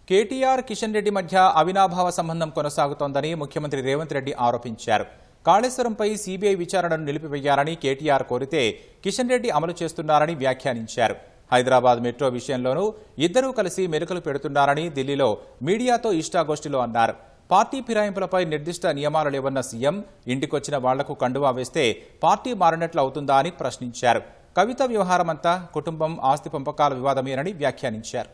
కేటీఆర్, కిషన్ రెడ్డి మధ్య అవినాభావ సంబంధం కొనసాగుతోందని ముఖ్యమంత్రి రేవంత్ రెడ్డి ఆరోపించారు. కాళేశ్వరంపై సీబీఐ విచారణను నిలిపివేయాలని కేటీఆర్ కోరితే కిషన్ రెడ్డి అమలు చేస్తున్నారని వ్యాఖ్యానించారు. హైదరాబాద్ మెట్రో విషయంలోనూ ఇద్దరూ కలిసి మెరుకలు పెడుతున్నారని ఢిల్లీలో మీడియాతో ఇష్టాగోష్ఠిలో అన్నారు. పార్టీ ఫిరాయింపులపై నిర్దిష్ట నియమాలు లేవన్న సీఎం ఇంటికొచ్చిన వాళ్లకు కండువా వేస్తే పార్టీ మారినట్లు అవుతుందా అని ప్రశ్నించారు. కవిత వ్యవహారమంతా కుటుంబం, ఆస్తి పంపకాల వివాదమేనని వ్యాఖ్యానించారు.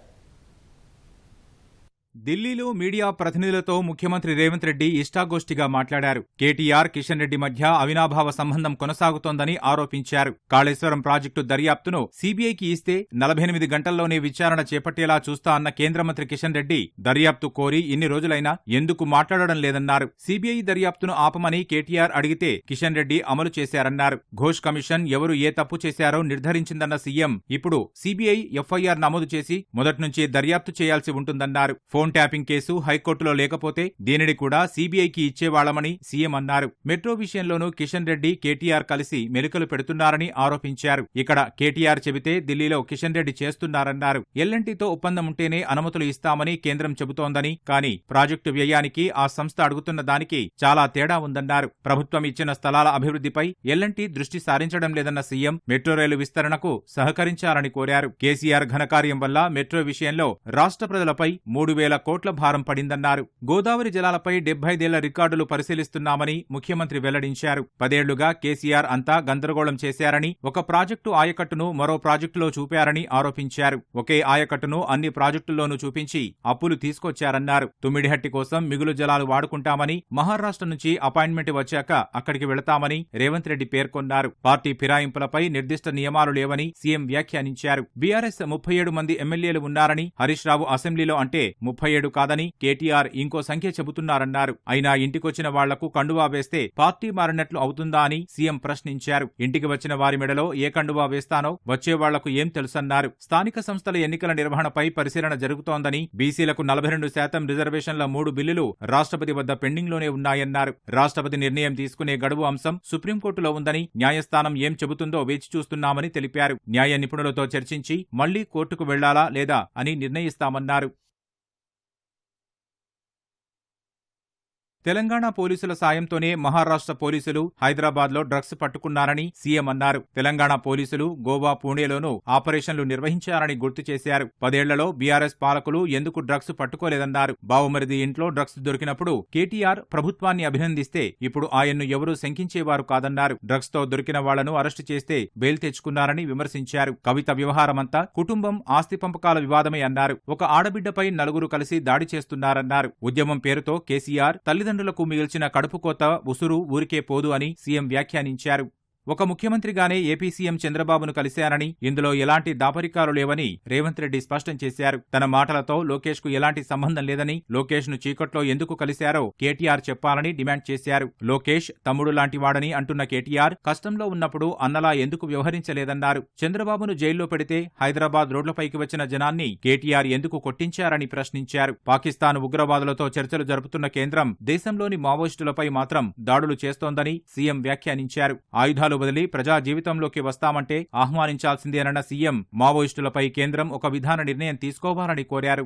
ఢిల్లీలో మీడియా ప్రతినిధులతో ముఖ్యమంత్రి రేవంత్ రెడ్డి ఇష్టాగోష్ఠిగా మాట్లాడారు. కేటీఆర్, కిషన్ రెడ్డి మధ్య అవినాభావ సంబంధం కొనసాగుతోందని ఆరోపించారు. కాళేశ్వరం ప్రాజెక్టు దర్యాప్తును సీబీఐకి ఇస్తే 48 గంటల్లోనే విచారణ చేపట్టేలా చూస్తా అన్న కేంద్ర మంత్రి కిషన్ రెడ్డి దర్యాప్తు కోరి ఇన్ని రోజులైనా ఎందుకు మాట్లాడడం లేదన్నారు. సీబీఐ దర్యాప్తును ఆపమని కేటీఆర్ అడిగితే కిషన్ రెడ్డి అమలు చేశారన్నారు. ఘోష్ కమిషన్ ఎవరు ఏ తప్పు చేశారో నిర్ధారించిందన్న సీఎం ఇప్పుడు సీబీఐ ఎఫ్ఐఆర్ నమోదు చేసి మొదట్నుంచే దర్యాప్తు చేయాల్సి ఉంటుందన్నారు. ఫోన్ ట్యాపింగ్ కేసు హైకోర్టులో లేకపోతే దీనిని కూడా సీబీఐకి ఇచ్చేవాళ్లమని సీఎం అన్నారు. మెట్రో విషయంలోనూ కిషన్ రెడ్డి, కేటీఆర్ కలిసి మెలికలు పెడుతున్నారని ఆరోపించారు. ఇక్కడ కేటీఆర్ చెబితే ఢిల్లీలో కిషన్ రెడ్డి చేస్తున్నారన్నారు. ఎల్ఎన్టీతో ఒప్పందం ఉంటేనే అనుమతులు ఇస్తామని కేంద్రం చెబుతోందని, కానీ ప్రాజెక్టు వ్యయానికి ఆ సంస్థ అడుగుతున్న దానికి చాలా తేడా ఉందన్నారు. ప్రభుత్వం ఇచ్చిన స్థలాల అభివృద్ధిపై ఎల్ఎన్టీ దృష్టి సారించడం లేదన్న సీఎం మెట్రో రైలు విస్తరణకు సహకరించాలని కోరారు. కేసీఆర్ ఘనకార్యం వల్ల మెట్రో విషయంలో రాష్ట్ర ప్రజలపై 3,000 కోట్ల భారం పడిందన్నారు. గోదావరి జలాలపై 75 ఏళ్ల రికార్డులు పరిశీలిస్తున్నామని ముఖ్యమంత్రి వెల్లడించారు. 10 ఏళ్లుగా కేసీఆర్ అంతా గందరగోళం చేశారని, ఒక ప్రాజెక్టు ఆయకట్టును మరో ప్రాజెక్టులో చూపారని ఆరోపించారు. ఒకే ఆయకట్టును అన్ని ప్రాజెక్టుల్లోనూ చూపించి అప్పులు తీసుకొచ్చారన్నారు. తుమ్మిడిహట్టి కోసం మిగులు జలాలు వాడుకుంటామని, మహారాష్ట్ర నుంచి అపాయింట్మెంట్ వచ్చాక అక్కడికి వెళతామని రేవంత్ రెడ్డి పేర్కొన్నారు. పార్టీ ఫిరాయింపులపై నిర్దిష్ట నియమాలు లేవని సీఎం వ్యాఖ్యానించారు. బీఆర్ఎస్ 37 మంది ఎమ్మెల్యేలు ఉన్నారని, హరీష్ రావు అసెంబ్లీలో అంటే 37 కాదని కేటీఆర్ ఇంకో సంఖ్య చెబుతున్నారన్నారు. అయినా ఇంటికొచ్చిన వాళ్లకు కండువా వేస్తే పార్టీ మారినట్లు అవుతుందా అని సీఎం ప్రశ్నించారు. ఇంటికి వచ్చిన వారి మెడలో ఏ కండువా వేస్తానో వచ్చే వాళ్లకు ఏం తెలుసన్నారు. స్థానిక సంస్థల ఎన్నికల నిర్వహణపై పరిశీలన జరుగుతోందని, బీసీలకు 42% రిజర్వేషన్ల 3 బిల్లులు రాష్ట్రపతి వద్ద పెండింగ్లోనే ఉన్నాయన్నారు. రాష్ట్రపతి నిర్ణయం తీసుకునే గడువు అంశం సుప్రీంకోర్టులో ఉందని, న్యాయస్థానం ఏం చెబుతుందో వేచి చూస్తున్నామని తెలిపారు. న్యాయ నిపుణులతో చర్చించి మళ్లీ కోర్టుకు వెళ్లాలా లేదా అని నిర్ణయిస్తామన్నారు. తెలంగాణ పోలీసుల సాయంతోనే మహారాష్ట్ర పోలీసులు హైదరాబాద్లో డ్రగ్స్ పట్టుకున్నారని సీఎం అన్నారు. తెలంగాణ పోలీసులు గోవా, పూణేలోనూ ఆపరేషన్లు నిర్వహించారని గుర్తు చేశారు. 10 ఏళ్లలో బీఆర్ఎస్ పాలకులు ఎందుకు డ్రగ్స్ పట్టుకోలేదన్నారు. బావుమరిది ఇంట్లో డ్రగ్స్ దొరికినప్పుడు కేటీఆర్ ప్రభుత్వాన్ని అభినందిస్తే ఇప్పుడు ఆయన్ను ఎవరూ శంకించేవారు కాదన్నారు. డ్రగ్స్ తో దొరికిన వాళ్లను అరెస్టు చేస్తే బెయిల్ తెచ్చుకున్నారని విమర్శించారు. కవిత వ్యవహారమంతా కుటుంబం, ఆస్తి పంపకాల వివాదమే అన్నారు. ఒక ఆడబిడ్డపై 4 కలిసి దాడి చేస్తున్నారన్నారు. ఉద్యమం పేరుతో కేసీఆర్ తల్లిదండ్రులకు మిగిల్చిన కడుపుకోత ఉసురు ఊరికే పోదు అని సీఎం వ్యాఖ్యానించారు. ఒక ముఖ్యమంత్రిగానే ఏపీ సీఎం చంద్రబాబును కలిశారని, ఇందులో ఎలాంటి దాపరికాలు లేవని రేవంత్ రెడ్డి స్పష్టం చేశారు. తన మాటలతో లోకేష్ కు ఎలాంటి సంబంధం లేదని, లోకేష్ ను చీకట్లో ఎందుకు కలిశారో కేటీఆర్ చెప్పాలని డిమాండ్ చేశారు. లోకేష్ తమ్ముడు లాంటివాడని అంటున్న కేటీఆర్ కష్టంలో ఉన్నప్పుడు అన్నలా ఎందుకు వ్యవహరించలేదన్నారు. చంద్రబాబును జైల్లో పెడితే హైదరాబాద్ రోడ్లపైకి వచ్చిన జనాన్ని కేటీఆర్ ఎందుకు కొట్టించారని ప్రశ్నించారు. పాకిస్తాన్ ఉగ్రవాదులతో చర్చలు జరుపుతున్న కేంద్రం దేశంలోని మావోయిస్టులపై మాత్రం దాడులు చేస్తోందని సీఎం వ్యాఖ్యానించారు. ఆయుధాలు బదిలీ ప్రజా జీవితంలోకి వస్తామంటే ఆహ్వానించాల్సిందేనన్న సీఎం మావోయిస్టులపై కేంద్రం ఒక విధాన నిర్ణయం తీసుకోవాలని కోరారు.